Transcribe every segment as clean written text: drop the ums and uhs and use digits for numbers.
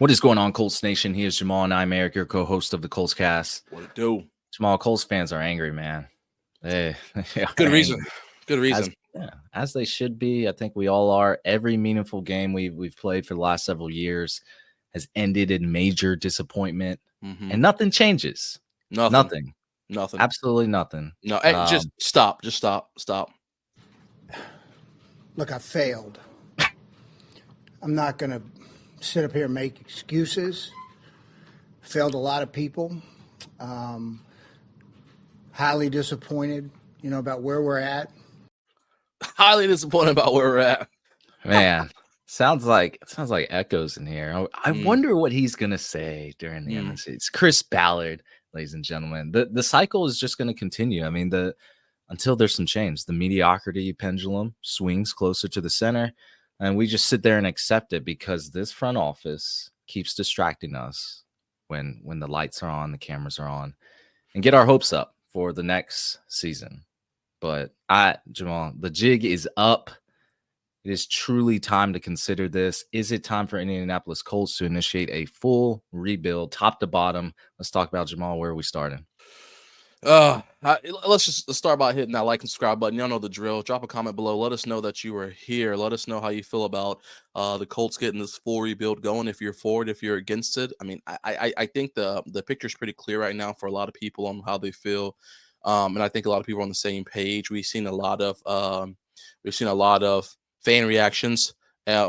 What is going on, Colts Nation? He is Jamal, and I'm Eric, your co-host of the Colts Cast. What it do? Jamal, Colts fans are angry, man. They are Good reason. angry. Good reason. As they should be. I think we all are. Every meaningful game we've played for the last several years has ended in major disappointment, and nothing changes. Nothing. Absolutely nothing. No, hey, just stop. Just stop. Look, I failed. I'm not going to sit up here and make excuses. Failed a lot of people. Highly disappointed, about where we're at. Highly disappointed about where we're at. Man, sounds like echoes in here. I wonder what he's gonna say during the MSC. It's Chris Ballard, ladies and gentlemen. The cycle is just gonna continue. I mean, until there's some change, the mediocrity pendulum swings closer to the center, and we just sit there and accept it because this front office keeps distracting us when the lights are on, the cameras are on, and get our hopes up for the next season. But Jamal, the jig is up. It is truly time to consider this. Is it time for Indianapolis Colts to initiate a full rebuild, top to bottom? Let's talk about, Jamal, where are we starting? Let's start by hitting that like and subscribe button. Y'all know the drill. Drop a comment below. Let us know that you are here. Let us know how you feel about the Colts getting this full rebuild going. If you're for it, if you're against it. I mean, I think the picture is pretty clear right now for a lot of people on how they feel. And I think a lot of people are on the same page. We've seen a lot of fan reactions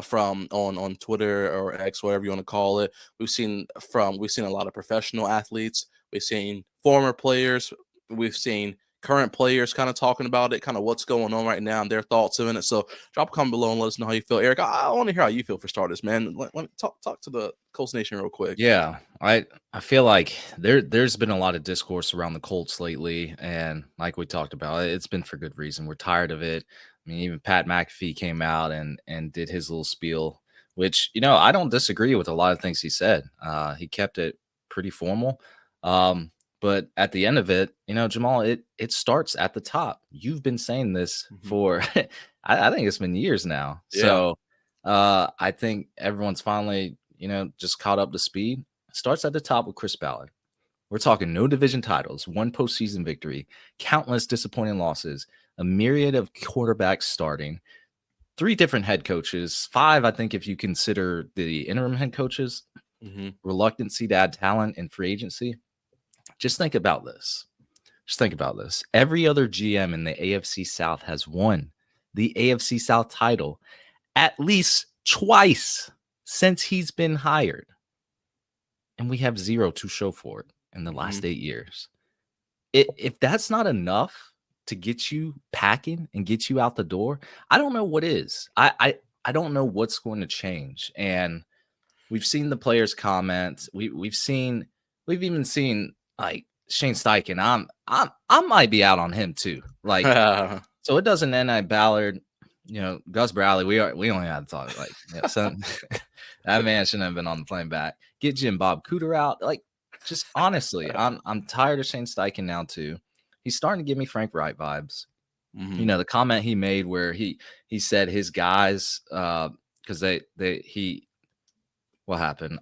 from on Twitter or X, whatever you want to call it. We've seen a lot of professional athletes. We've seen former players. We've seen current players kind of talking about it, kind of what's going on right now and their thoughts in it. So drop a comment below and let us know how you feel. Eric, I want to hear how you feel for starters, man. Let me talk to the Colts Nation real quick. Yeah, I feel like there's been a lot of discourse around the Colts lately, and like we talked about, it's been for good reason. We're tired of it. I mean, even Pat McAfee came out and did his little spiel, which, I don't disagree with a lot of things he said. He kept it pretty formal. But at the end of it, Jamal, it starts at the top. You've been saying this for, I think it's been years now. Yeah. So I think everyone's finally, just caught up to speed. It starts at the top with Chris Ballard. We're talking no division titles, one postseason victory, countless disappointing losses, a myriad of quarterbacks starting, 3 different head coaches, 5, I think, if you consider the interim head coaches, reluctancy to add talent in free agency. Just think about this. Every other GM in the AFC South has won the AFC South title at least twice since he's been hired. And we have 0 to show for it in the last 8 years. If that's not enough to get you packing and get you out the door, I don't know what is. I don't know what's going to change. And we've seen the players comment. We've even seen like Shane Steichen. I might be out on him too. Like, so it doesn't end at Ballard. Gus Bradley. We only had to talk that man shouldn't have been on the plane back. Get Jim Bob Cooter out. Like, just honestly, I'm tired of Shane Steichen now too. He's starting to give me Frank Wright vibes. The comment he made where he said his guys because what happened?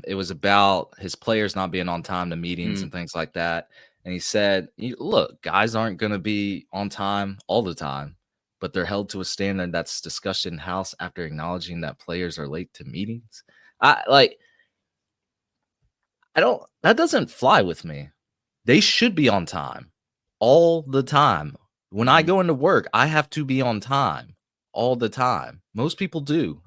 It was about his players not being on time to meetings and things like that. And he said, look, guys aren't going to be on time all the time, but they're held to a standard that's discussed in house after acknowledging that players are late to meetings. That doesn't fly with me. They should be on time all the time. When I go into work, I have to be on time all the time. Most people do.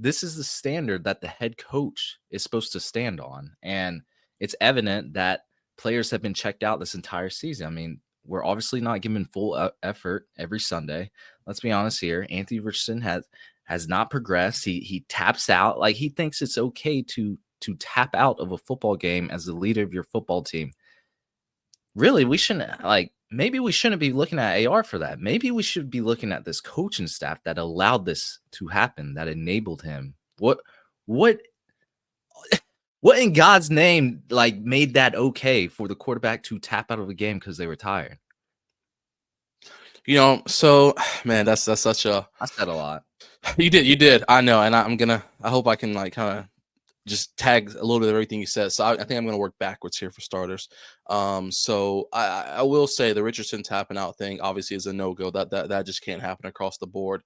This is the standard that the head coach is supposed to stand on. And it's evident that players have been checked out this entire season. I mean, we're obviously not giving full effort every Sunday. Let's be honest here. Anthony Richardson has not progressed. He taps out. Like, he thinks it's okay to tap out of a football game as the leader of your football team. Really, maybe we shouldn't be looking at AR for that. Maybe we should be looking at this coaching staff that allowed this to happen, that enabled him. What in God's name, made that okay for the quarterback to tap out of a game because they were tired? So, man, that's such a... I said a lot. You did. I know. And I hope I can kind of just tag a little bit of everything you said. So I think I'm going to work backwards here for starters. So I will say the Richardson tapping out thing obviously is a no go. That just can't happen across the board.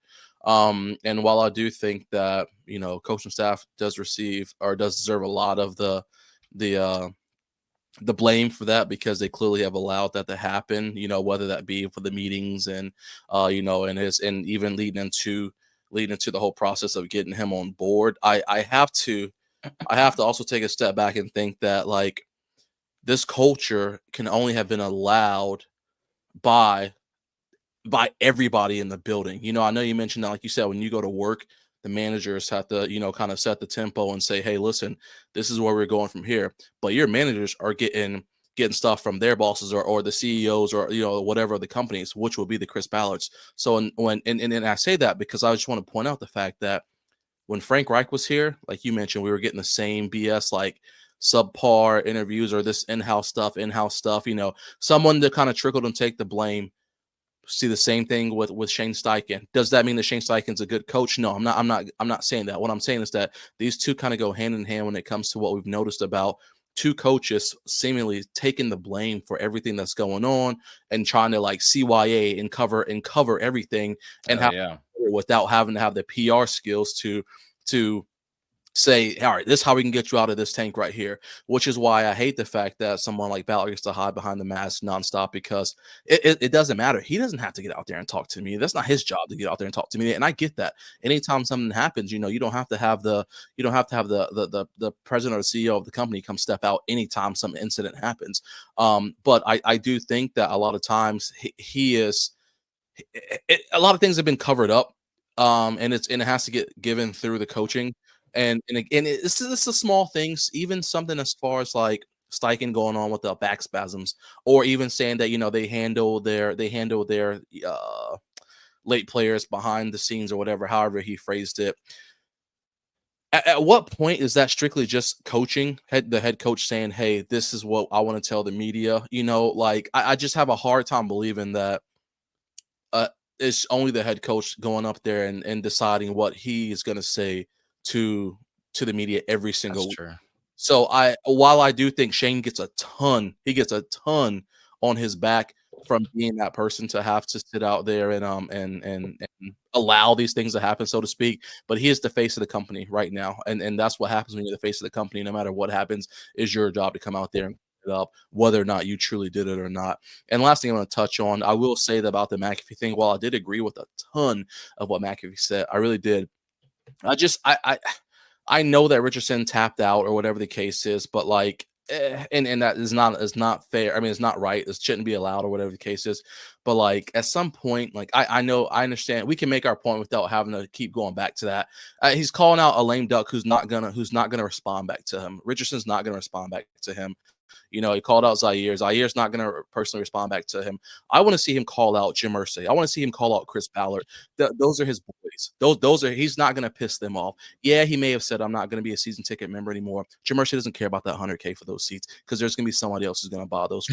And while I do think that coaching staff does deserve a lot of the uh, the blame for that because they clearly have allowed that to happen. Whether that be for the meetings and and even leading into the whole process of getting him on board. I have to also take a step back and think that like this culture can only have been allowed by everybody in the building. I know you mentioned that, like you said, when you go to work, the managers have to, kind of set the tempo and say, hey, listen, this is where we're going from here. But your managers are getting stuff from their bosses or the CEOs or whatever the companies, which will be the Chris Ballards. So and I say that because I just want to point out the fact that when Frank Reich was here, like you mentioned, we were getting the same BS, like subpar interviews or this in-house stuff, someone to kind of trickle and take the blame. See the same thing with Shane Steichen. Does that mean that Shane Steichen's a good coach? No, I'm not saying that. What I'm saying is that these two kind of go hand in hand when it comes to what we've noticed about two coaches seemingly taking the blame for everything that's going on and trying to like CYA and cover everything and Yeah. without having to have the PR skills to say, all right, this is how we can get you out of this tank right here, which is why I hate the fact that someone like Ballard gets to hide behind the mask nonstop because it doesn't matter. He doesn't have to get out there and talk to me. That's not his job to get out there and talk to me. And I get that. Anytime something happens, you don't have to have the president or CEO of the company come step out anytime some incident happens. But I do think that a lot of times a lot of things have been covered up. And it has to get given through the coaching. And again, it's the small things, even something as far as like Steichen going on with the back spasms, or even saying that they handle their late players behind the scenes or whatever, however he phrased it. At what point is that strictly just coaching? The head coach saying, "Hey, this is what I want to tell the media." Like I just have a hard time believing that it's only the head coach going up there and deciding what he is going to say to the media every single That's week. true. So while I do think Shane gets a ton on his back from being that person to have to sit out there and allow these things to happen, so to speak. But he is the face of the company right now, and that's what happens when you're the face of the company. No matter what happens, is your job to come out there and it up, whether or not you truly did it or not. And last thing I want to touch on, I will say that about the McAfee thing. While I did agree with a ton of what McAfee said, I really did. I know that Richardson tapped out or whatever the case is, but like, and that is not fair. I mean, it's not right. It shouldn't be allowed or whatever the case is. But like at some point, like I understand we can make our point without having to keep going back to that. He's calling out a lame duck who's not gonna respond back to him. Richardson's not gonna respond back to him. He called out Zaire. Zaire's not going to personally respond back to him. I want to see him call out Jim Irsay. I want to see him call out Chris Ballard. Those are his boys. He's not going to piss them off. Yeah, he may have said, I'm not going to be a season ticket member anymore. Jim Irsay doesn't care about that $100K for those seats because there's going to be somebody else who's going to buy those.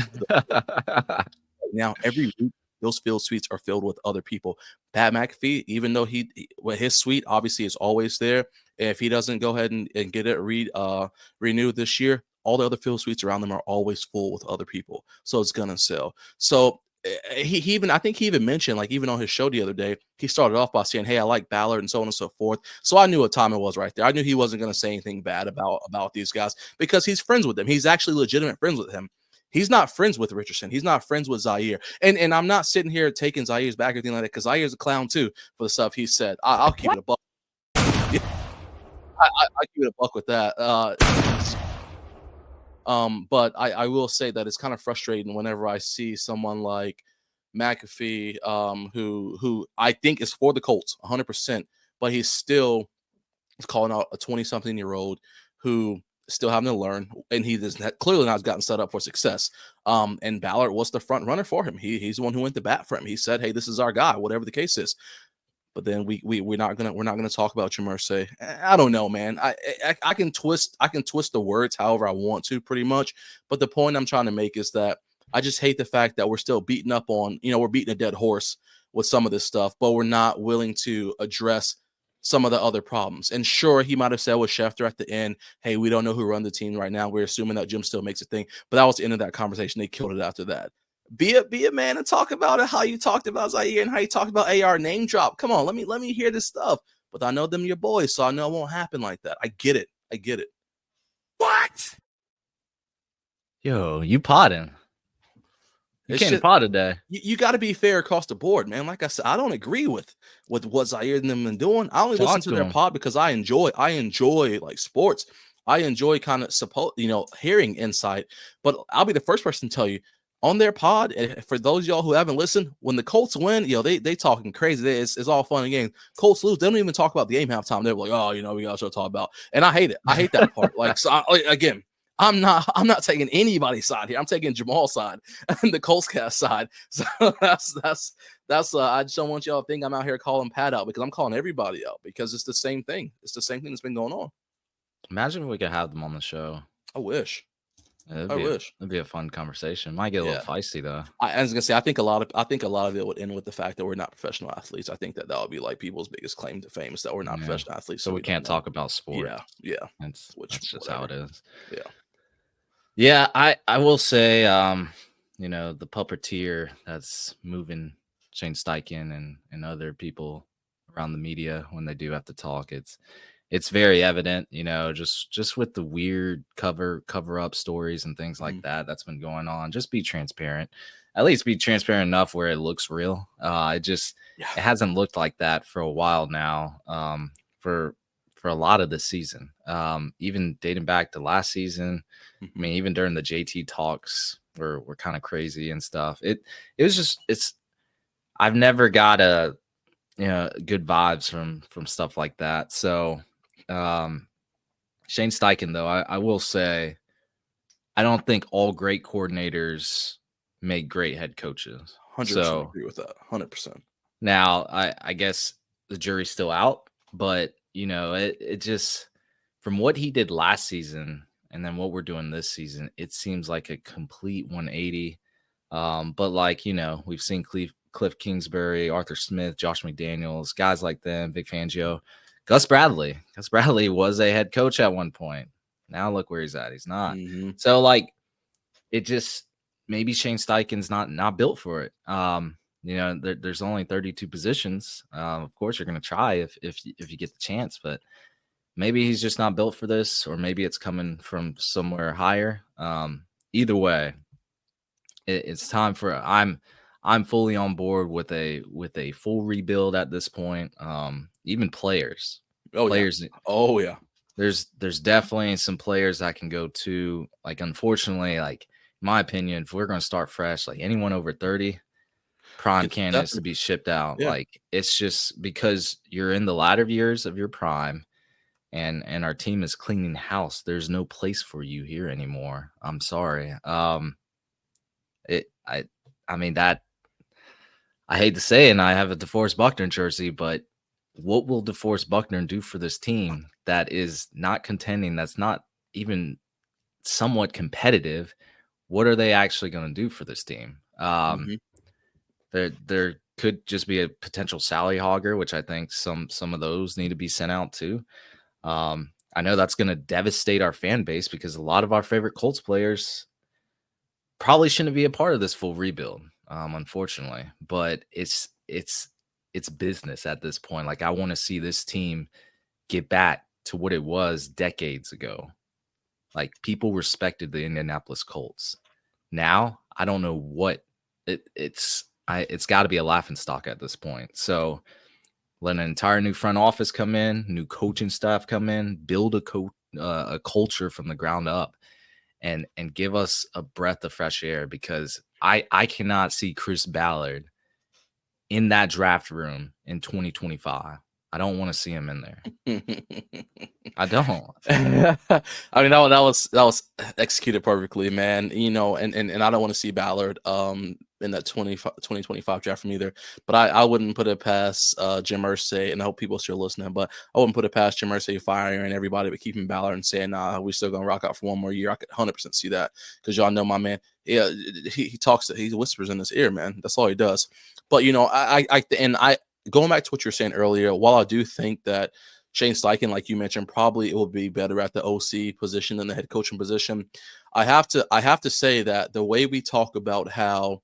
Now, every week, those field suites are filled with other people. Pat McAfee, even though his suite obviously is always there, if he doesn't go ahead and get it renewed this year, all the other field suites around them are always full with other people. So it's gonna sell. So I think he even mentioned, like even on his show the other day, he started off by saying, hey, I like Ballard and so on and so forth. So I knew what time it was right there. I knew he wasn't going to say anything bad about these guys because he's friends with them. He's actually legitimate friends with him. He's not friends with Richardson. He's not friends with Zaire. And I'm not sitting here taking Zaire's back or anything like that because Zaire's a clown too for the stuff he said. I'll keep it a buck. I keep it a buck with that. But I will say that it's kind of frustrating whenever I see someone like McAfee, who I think is for the Colts 100%, but he's still calling out a 20-something-year-old who still having to learn, and he does clearly not gotten set up for success. And Ballard was the front runner for him. He's the one who went to bat for him. He said, "Hey, this is our guy," whatever the case is. But then we're not gonna talk about Jim Irsay. I don't know, man. I can twist the words however I want to, pretty much. But the point I'm trying to make is that I just hate the fact that we're still beating up on, we're beating a dead horse with some of this stuff, but we're not willing to address some of the other problems. And sure, he might have said with Schefter at the end, hey, we don't know who run the team right now. We're assuming that Jim still makes a thing. But that was the end of that conversation. They killed it after that. Be a man and talk about it, how you talked about Zaire and how you talked about AR name drop. Come on, let me hear this stuff. But I know them your boys, so I know it won't happen like that. I get it. What? Yo, you potting. You can't pot today. You got to be fair across the board, man. Like I said, I don't agree with what Zaire and them been doing. I only listen to their pod because I enjoy like sports. I enjoy kind of hearing insight. But I'll be the first person to tell you on their pod. And for those of y'all who haven't listened, when the Colts win, they talking crazy. It's all fun and games. Colts lose, they don't even talk about the game halftime. They're like, oh, we got to talk about. And I hate it. I hate that part. Like, so again. I'm not taking anybody's side here. I'm taking Jamal's side and the Colts cast side. So that's I just don't want y'all to think I'm out here calling Pat out, because I'm calling everybody out, because it's the same thing. It's the same thing that's been going on. Imagine if we could have them on the show. I wish. It'd be a fun conversation. Might get a little feisty though. I was gonna say I think a lot of it would end with the fact that we're not professional athletes. I think that would be like people's biggest claim to fame, is that we're not professional athletes. So we can't talk about sport. Yeah. That's just how it is. Yeah. Yeah, I will say, the puppeteer that's moving Shane Steichen and other people around the media when they do have to talk, it's very evident, just with the weird cover up stories and things like that's been going on. Just be transparent. At least be transparent enough where it looks real. It hasn't looked like that for a while now. For a lot of the season, even dating back to last season. I mean, even during the JT talks were kind of crazy and stuff. It was just, I've never got good vibes from stuff like that. So Shane Steichen, though, I will say, I don't think all great coordinators make great head coaches. 100% agree with that. 100%. Now, I guess the jury's still out, but it just, from what he did last season and then what we're doing this season, it seems like a complete 180. But we've seen Cliff Kingsbury, Arthur Smith, Josh McDaniels, guys like them, Vic Fangio, Gus Bradley. Gus Bradley was a head coach at one point. Now look where he's at. He's not. So it just, maybe Shane Steichen's not built for it. There's only 32 positions. Of course, you're going to try if you get the chance, but maybe he's just not built for this, or maybe it's coming from somewhere higher. Either way, it's time for. I'm fully on board with a full rebuild at this point. Even players. Players. Oh yeah. There's definitely some players that can go to. Unfortunately, in my opinion, if we're going to start fresh, anyone over 30. Prime candidates to be shipped out. Yeah. It's just because you're in the latter years of your prime, and our team is cleaning house. There's no place for you here anymore. I'm sorry. I mean that, I hate to say it, and I have a DeForest Buckner jersey, but what will DeForest Buckner do for this team that is not contending, that's not even somewhat competitive? What are they actually going to do for this team? There could just be a potential Sally Hogger, which I think some of those need to be sent out too. I know that's going to devastate our fan base, because a lot of our favorite Colts players probably shouldn't be a part of this full rebuild, unfortunately. But it's business at this point. I want to see this team get back to what it was decades ago. People respected the Indianapolis Colts. Now, I don't know what it's got to be a laughingstock at this point. So let an entire new front office come in, new coaching staff come in, build a culture from the ground up, and give us a breath of fresh air, because I cannot see Chris Ballard in that draft room in 2025. I don't want to see him in there. I don't. I mean, that was executed perfectly, man. And I don't want to see Ballard in that 2025 draft from either. But I wouldn't put it past Jim Irsay, and I hope people are still listening, but I wouldn't put it past Jim Irsay firing everybody but keeping Ballard and saying, nah, we're still going to rock out for one more year. I could 100% see that, because y'all know my man. Yeah, he whispers in his ear, man. That's all he does. But, going back to what you're saying earlier, while I do think that Shane Steichen, like you mentioned, probably it will be better at the OC position than the head coaching position. I have to say that the way we talk about how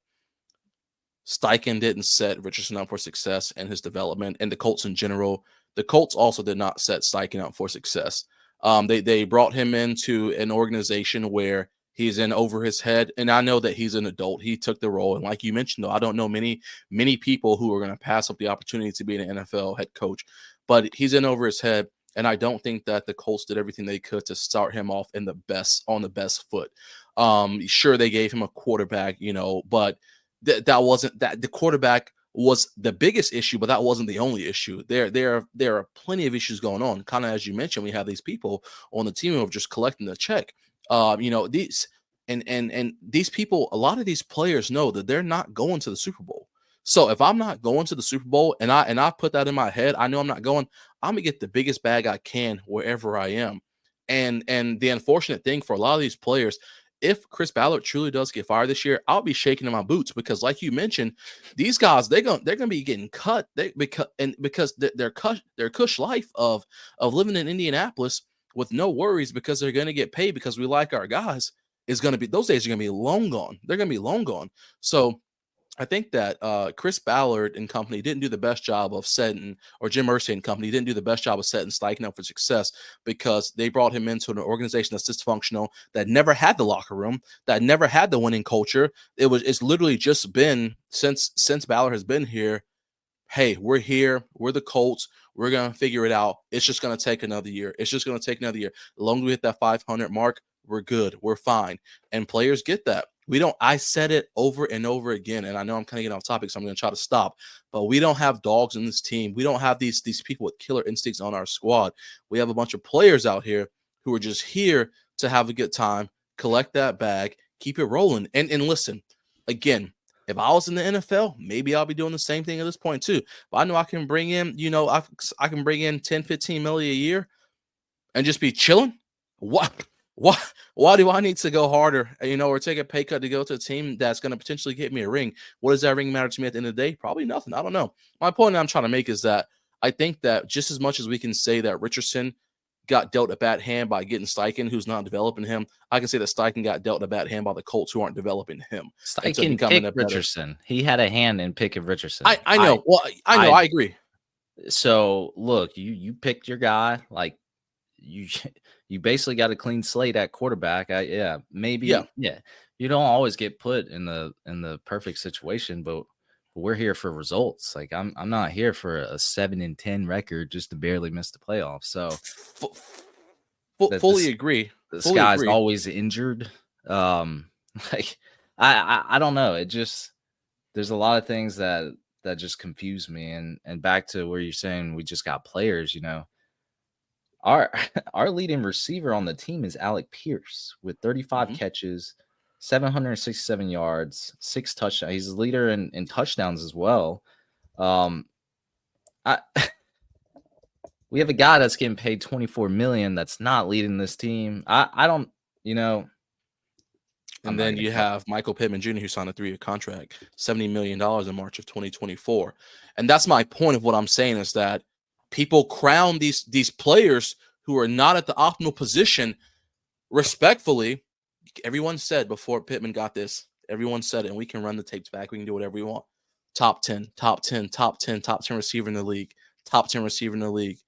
Steichen didn't set Richardson up for success and his development, and the Colts in general, the Colts also did not set Steichen up for success. They brought him into an organization where he's in over his head, and I know that he's an adult. He took the role, and like you mentioned, though, I don't know many people who are going to pass up the opportunity to be an NFL head coach, but he's in over his head, and I don't think that the Colts did everything they could to start him off on the best foot. Sure, they gave him a quarterback, but that wasn't that the quarterback was the biggest issue, but that wasn't the only issue. There are plenty of issues going on. Kind of as you mentioned, we have these people on the team who are just collecting the check. These and these people, a lot of these players know that they're not going to the Super Bowl. So if I'm not going to the Super Bowl and I put that in my head, I know I'm not going, I'm gonna get the biggest bag I can wherever I am. And the unfortunate thing for a lot of these players, if Chris Ballard truly does get fired this year, I'll be shaking in my boots because, like you mentioned, these guys they're gonna be getting cut. Because their cush life of living in Indianapolis with no worries because they're gonna get paid because we like our guys is gonna be, those days are gonna be long gone. They're gonna be long gone. So I think that Chris Ballard and company didn't do the best job of setting, or Jim Irsay and company didn't do the best job of setting Steichen up for success because they brought him into an organization that's dysfunctional, that never had the locker room, that never had the winning culture. It's literally just been since Ballard has been here. Hey, we're here. We're the Colts. We're going to figure it out. It's just going to take another year. It's just going to take another year. As long as we hit that 500 mark, we're good. We're fine. And players get that. I said it over and over again, and I know I'm kind of getting off topic, so I'm going to try to stop, but we don't have dogs in this team. We don't have these people with killer instincts on our squad. We have a bunch of players out here who are just here to have a good time, collect that bag, keep it rolling. And listen, again, if I was in the NFL, maybe I'll be doing the same thing at this point too. But I know I can bring in, I can bring in 10, 15 million a year and just be chilling. Why do I need to go harder, or take a pay cut to go to a team that's going to potentially get me a ring? What does that ring matter to me at the end of the day? Probably nothing. I don't know. My point I'm trying to make is that I think that just as much as we can say that Richardson got dealt a bad hand by getting Steichen, who's not developing him, I can say that Steichen got dealt a bad hand by the Colts, who aren't developing him. Steichen picked Richardson. He had a hand in picking Richardson. I know. I agree. So look, you picked your guy. Like you basically got a clean slate at quarterback. Maybe. You don't always get put in the perfect situation, but we're here for results. Like I'm not here for a 7-10 record just to barely miss the playoffs. So fully agree. This guy's always injured. Like I don't know. It just, there's a lot of things that just confuse me. And back to where you're saying we just got players, Our leading receiver on the team is Alec Pierce with 35 catches, 767 yards, 6 touchdowns. He's the leader in touchdowns as well. We have a guy that's getting paid $24 million that's not leading this team. I don't, And then you have Michael Pittman Jr., who signed a 3-year contract, $70 million in March of 2024. And that's my point of what I'm saying, is that people crown these players who are not at the optimal position. Respectfully, everyone said before Pittman got this, everyone said it, and we can run the tapes back. We can do whatever we want. Top 10 receiver in the league. Top 10 receiver in the league.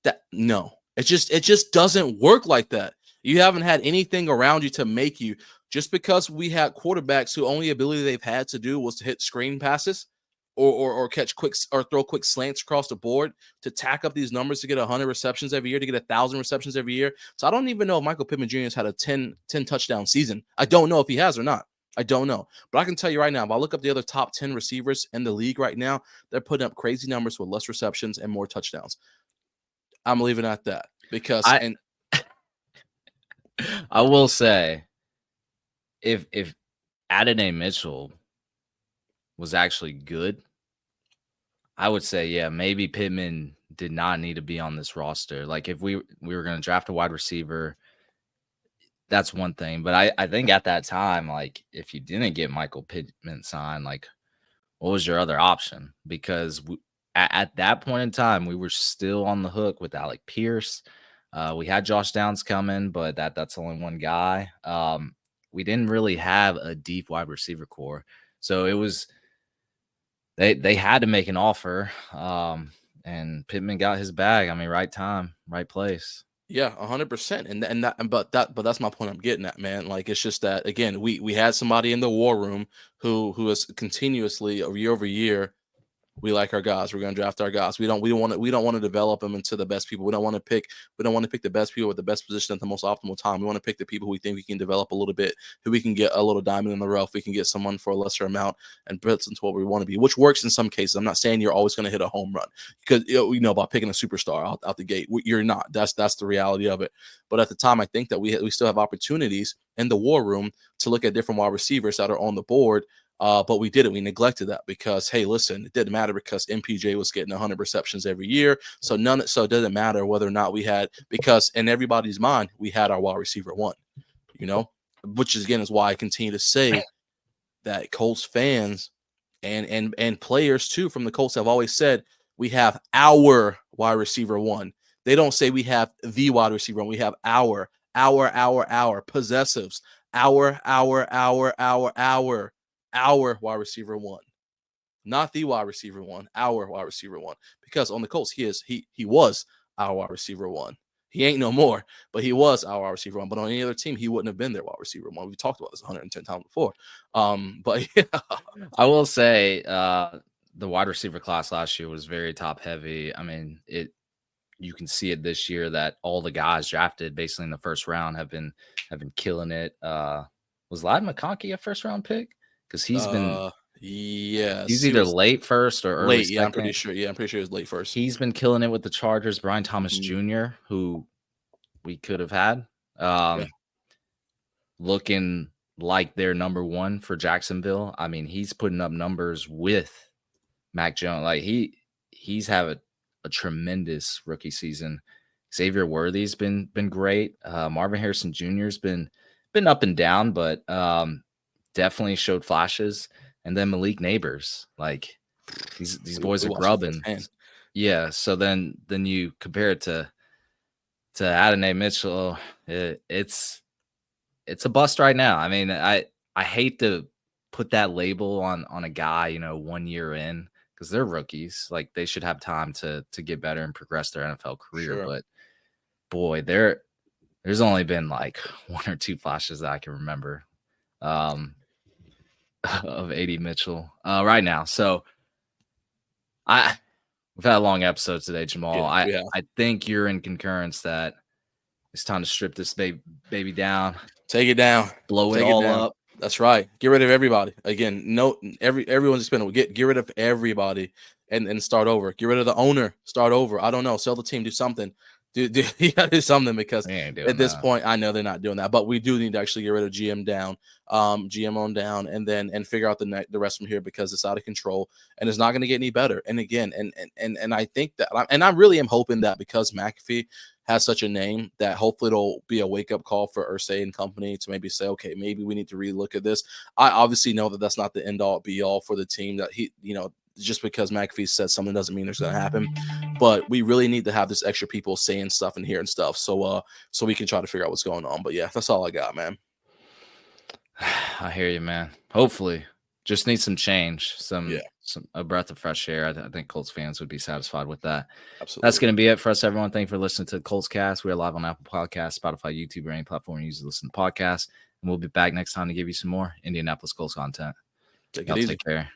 It just doesn't work like that. You haven't had anything around you to make you, just because we had quarterbacks who only ability they've had to do was to hit screen passes or catch quick or throw quick slants across the board to tack up these numbers to get 100 receptions every year, to get 1,000 receptions every year. So I don't even know if Michael Pittman Jr. has had a 10 touchdown season. I don't know if he has or not. I don't know. But I can tell you right now, if I look up the other top 10 receivers in the league right now, they're putting up crazy numbers with less receptions and more touchdowns. I'm leaving it at that because I will say, if Adonai Mitchell was actually good, I would say, maybe Pittman did not need to be on this roster. Like if we were going to draft a wide receiver, that's one thing. But I think at that time, like if you didn't get Michael Pittman signed, like what was your other option? Because at that point in time, we were still on the hook with Alec Pierce. We had Josh Downs coming, but that's only one guy. We didn't really have a deep wide receiver core, so it was they had to make an offer. And Pittman got his bag. I mean, right time, right place. Yeah, 100%. But that's my point I'm getting at, man. Like, it's just that, again, we had somebody in the war room who is continuously year over year. We like our guys. We're going to draft our guys. We don't want to develop them into the best people. We don't want to pick the best people with the best position at the most optimal time. We want to pick the people who we think we can develop a little bit, who we can get a little diamond in the rough. We can get someone for a lesser amount and build into what we want to be, which works in some cases. I'm not saying you're always going to hit a home run because by picking a superstar out the gate. You're not. That's the reality of it. But at the time, I think that we still have opportunities in the war room to look at different wide receivers that are on the board. But we didn't. We neglected that because, hey, listen, it didn't matter because MPJ was getting 100 receptions every year. So it doesn't matter whether or not we had, because in everybody's mind, we had our wide receiver one, which again is why I continue to say that Colts fans and players too from the Colts have always said we have our wide receiver one. They don't say we have the wide receiver one. We have our possessives, our wide receiver one, not the wide receiver one, our wide receiver one. Because on the Colts, he was our wide receiver one. He ain't no more, but he was our wide receiver one. But on any other team, he wouldn't have been their wide receiver one. We've talked about this 110 times before. But yeah. I will say the wide receiver class last year was very top heavy. I mean, you can see it this year that all the guys drafted basically in the first round have been killing it. Was Ladd McConkey a first round pick? Because he's been he's either late first or early late. Second. I'm pretty sure. Yeah, I'm pretty sure he was late first. He's been killing it with the Chargers. Brian Thomas Jr., who we could have had, looking like their number one for Jacksonville. I mean, he's putting up numbers with Mac Jones. Like he's had a tremendous rookie season. Xavier Worthy's been great. Marvin Harrison Jr.'s been up and down, but definitely showed flashes. And then Malik Neighbors, like these boys are grubbing. Yeah. So then you compare it to Adonai Mitchell. It's a bust right now. I mean, I hate to put that label on a guy, 1 year in, because they're rookies. Like they should have time to get better and progress their NFL career. Sure. But boy, there's only been like one or two flashes that I can remember of AD Mitchell right now. So we've had a long episode today, Jamal. I think you're in concurrence that it's time to strip this baby down. Take it down. Blow it all up. That's right. Get rid of everybody. Again, everyone's just going to get rid of everybody and start over. Get rid of the owner. Start over. I don't know. Sell the team. Do something. You got to do something because at this point, I know they're not doing that. But we do need to actually get rid of GM on down, and figure out the rest from here because it's out of control and it's not going to get any better. And again, and I think that, and I really am hoping that because McAfee has such a name that hopefully it'll be a wake up call for Irsay and company to maybe say, okay, maybe we need to relook at this. I obviously know that that's not the end all be all for the team, that just because McAfee says something doesn't mean it's going to happen, but we really need to have this extra people saying stuff and hearing stuff. So we can try to figure out what's going on. But yeah, that's all I got, man. I hear you, man. Hopefully just need some change, a breath of fresh air. I think Colts fans would be satisfied with that. Absolutely. That's going to be it for us, everyone. Thank you for listening to the Colts Cast. We are live on Apple Podcasts, Spotify, YouTube, or any platform you use to listen to podcasts. And we'll be back next time to give you some more Indianapolis Colts content. Take it easy. Take care.